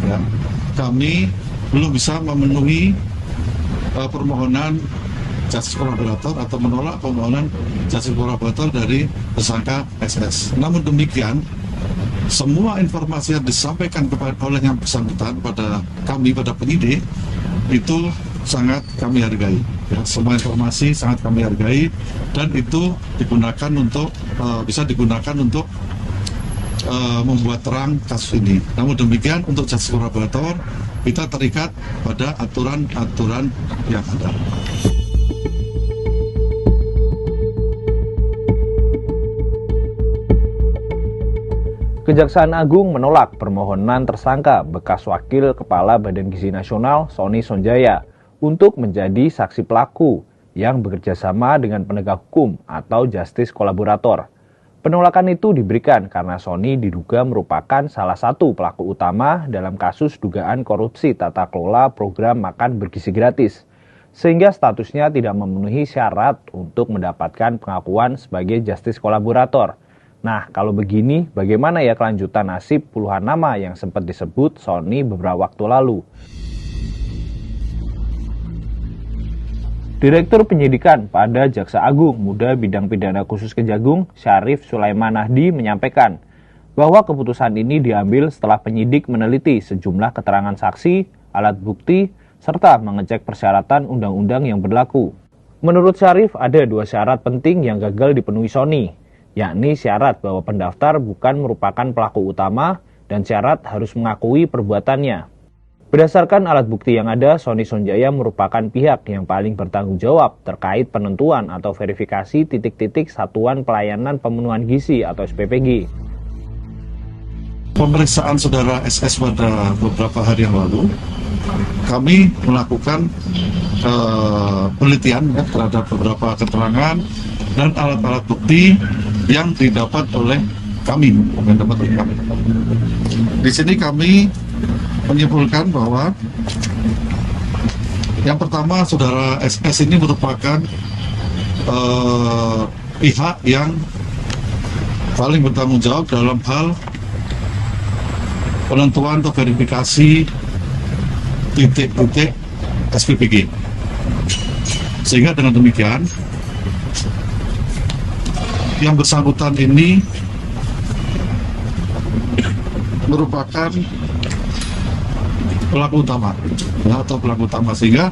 ya, kami belum bisa memenuhi permohonan justice kolaborator atau menolak permohonan justice kolaborator dari tersangka SS. Namun demikian, semua informasi yang disampaikan oleh yang bersangkutan pada kami, pada penyidik, itu sangat kami hargai. Ya, semua informasi sangat kami hargai dan itu digunakan untuk bisa digunakan untuk membuat terang kasus ini. Namun demikian, untuk justice kolaborator kita terikat pada aturan-aturan yang ada. Kejaksaan Agung menolak permohonan tersangka bekas Wakil Kepala Badan Gizi Nasional Sony Sonjaya untuk menjadi saksi pelaku yang bekerjasama dengan penegak hukum atau justice kolaborator. Penolakan itu diberikan karena Sony diduga merupakan salah satu pelaku utama dalam kasus dugaan korupsi tata kelola program makan bergizi gratis, sehingga statusnya tidak memenuhi syarat untuk mendapatkan pengakuan sebagai justice kolaborator. Nah, kalau begini, bagaimana ya kelanjutan nasib puluhan nama yang sempat disebut Sony beberapa waktu lalu? Direktur Penyidikan pada Jaksa Agung Muda Bidang Pidana Khusus Kejagung, Syarif Sulaiman Nahdi menyampaikan bahwa keputusan ini diambil setelah penyidik meneliti sejumlah keterangan saksi, alat bukti, serta mengecek persyaratan undang-undang yang berlaku. Menurut Syarif, ada 2 syarat penting yang gagal dipenuhi Sony, yakni syarat bahwa pendaftar bukan merupakan pelaku utama dan syarat harus mengakui perbuatannya. Berdasarkan alat bukti yang ada, Sony Sonjaya merupakan pihak yang paling bertanggung jawab terkait penentuan atau verifikasi titik-titik Satuan Pelayanan Pemenuhan Gizi atau SPPG. Pemeriksaan saudara SS pada beberapa hari yang lalu, kami melakukan penelitian ya, terhadap beberapa keterangan dan alat-alat bukti yang didapat oleh kami. Di sini kami menyimpulkan bahwa yang pertama, saudara SS ini merupakan pihak yang paling bertanggung jawab dalam hal penentuan atau verifikasi titik-titik SPPG. Sehingga dengan demikian, yang bersangkutan ini merupakan pelaku utama ya, atau pelaku utama, sehingga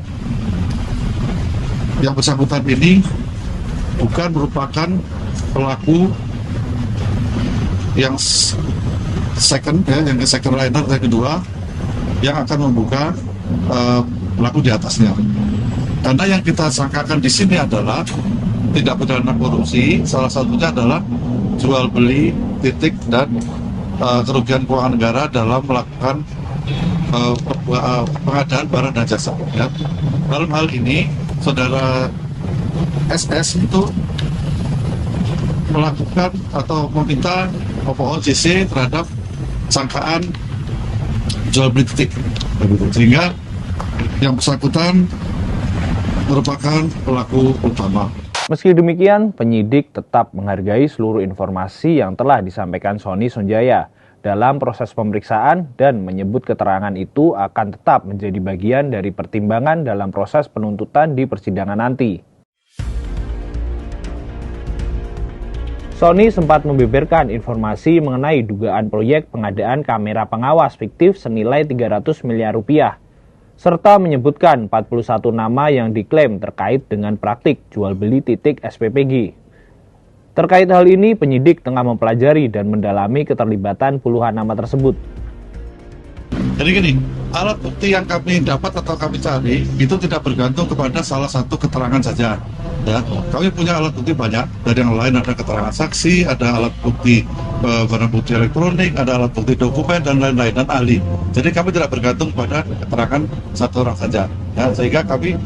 yang bersangkutan ini bukan merupakan pelaku yang second ya, yang second liner yang kedua yang akan membuka pelaku di atasnya. Karena yang kita sangkakan di sini adalah tidak pidana korupsi, salah satunya adalah jual beli titik dan kerugian keuangan negara dalam melakukan pengadaan barang dan jasa. Ya. Dalam hal ini, saudara SS itu melakukan atau meminta OJC terhadap sangkaan jual beli titik, sehingga yang bersangkutan merupakan pelaku utama. Meski demikian, penyidik tetap menghargai seluruh informasi yang telah disampaikan Sony Sonjaya dalam proses pemeriksaan dan menyebut keterangan itu akan tetap menjadi bagian dari pertimbangan dalam proses penuntutan di persidangan nanti. Sony sempat membeberkan informasi mengenai dugaan proyek pengadaan kamera pengawas fiktif senilai 300 miliar rupiah, serta menyebutkan 41 nama yang diklaim terkait dengan praktik jual beli titik SPPG. Terkait hal ini, penyidik tengah mempelajari dan mendalami keterlibatan puluhan nama tersebut. Jadi gini, alat bukti yang kami dapat atau kami cari itu tidak bergantung kepada salah satu keterangan saja. Ya, kami punya alat bukti banyak, dari yang lain ada keterangan saksi, ada alat bukti barang bukti elektronik, ada alat bukti dokumen dan lain-lain, dan ahli. Jadi kami tidak bergantung pada keterangan satu orang saja. Ya, sehingga kami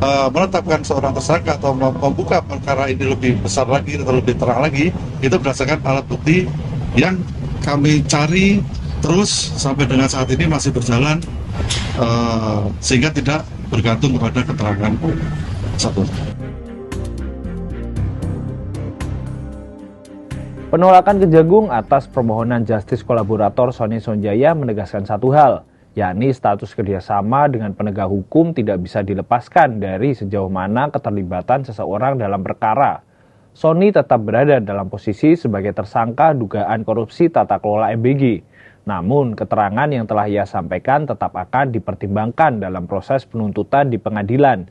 menetapkan seorang tersangka atau membuka perkara ini lebih besar lagi atau lebih terang lagi, itu berdasarkan alat bukti yang kami cari terus sampai dengan saat ini masih berjalan, sehingga tidak bergantung kepada keterangan satu. Penolakan Kejagung atas permohonan justice kolaborator Sony Sonjaya menegaskan satu hal, yakni status kerjasama dengan penegak hukum tidak bisa dilepaskan dari sejauh mana keterlibatan seseorang dalam perkara. Sony tetap berada dalam posisi sebagai tersangka dugaan korupsi tata kelola MBG. Namun, keterangan yang telah ia sampaikan tetap akan dipertimbangkan dalam proses penuntutan di pengadilan.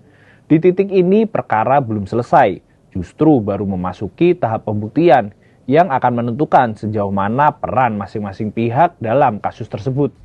Di titik ini, perkara belum selesai, justru baru memasuki tahap pembuktian yang akan menentukan sejauh mana peran masing-masing pihak dalam kasus tersebut.